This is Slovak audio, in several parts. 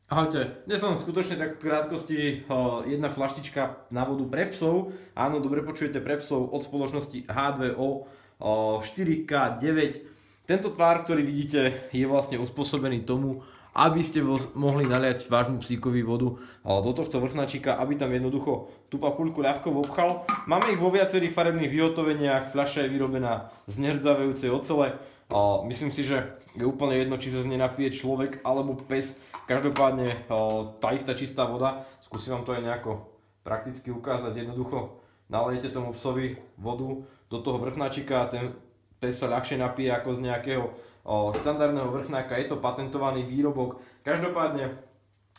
Ahojte, dnes len skutočne tak v krátkosti jedna flaštička na vodu pre psov. Áno, dobre počujete, pre psov od spoločnosti H2O 4K9. Tento tvár, ktorý vidíte, je vlastne uspôsobený tomu, aby ste mohli naliať vášmu psíkovi vodu do tohto vrchnačíka, aby tam jednoducho tú papuľku ľahko vopchal. Máme ich vo viacerých farebných vyhotoveniach, fľaša je vyrobená z nehrdzavejúcej ocele. Myslím si, že je úplne jedno, či sa z nej napije človek alebo pes. Každopádne tá istá čistá voda. Skúsim vám to aj nejako prakticky ukázať. Jednoducho nalejete tomu psovi vodu do toho vrchnačíka a ten pes sa ľahšie napije ako z nejakého štandardného vrchnáka. Je to patentovaný výrobok. Každopádne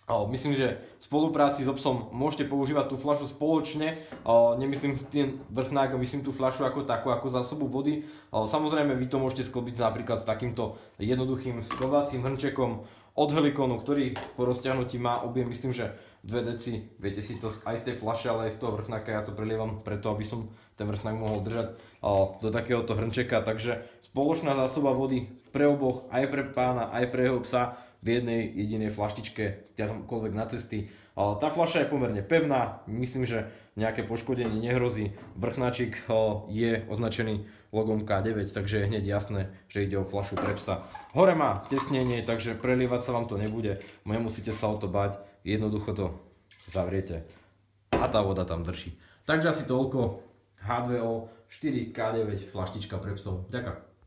myslím, že v spolupráci s psom môžete používať tú fľašu spoločne. Nemyslím ten vrchnák, myslím tú fľašu ako takú, ako zásobu vody. Samozrejme vy to môžete sklbiť napríklad s takýmto jednoduchým skladacím hrnčekom od Helikonu, ktorý po rozťahnutí má objem, myslím, že 2 deci. Viete si to aj z tej fľaše, ale aj z toho vrchnáka. Ja to prelievam preto, aby som ten vrchnák mohol držať do takéhoto hrnčeka. Takže spoločná zásoba vody pre oboch, aj pre pána, aj pre jeho psa v jednej jedinej flaštičke, kdekoľvek na cesty. Tá fľaša je pomerne pevná, myslím, že nejaké poškodenie nehrozí. Vrchnáčik je označený logom K9, takže je hneď jasné, že ide o fľašu pre psa. Hore má tesnenie, takže prelievať sa vám to nebude, nemusíte sa o to bať, jednoducho to zavriete a tá voda tam drží. Takže asi toľko. H2O 4K9 flaštička pre psov. Ďakujem.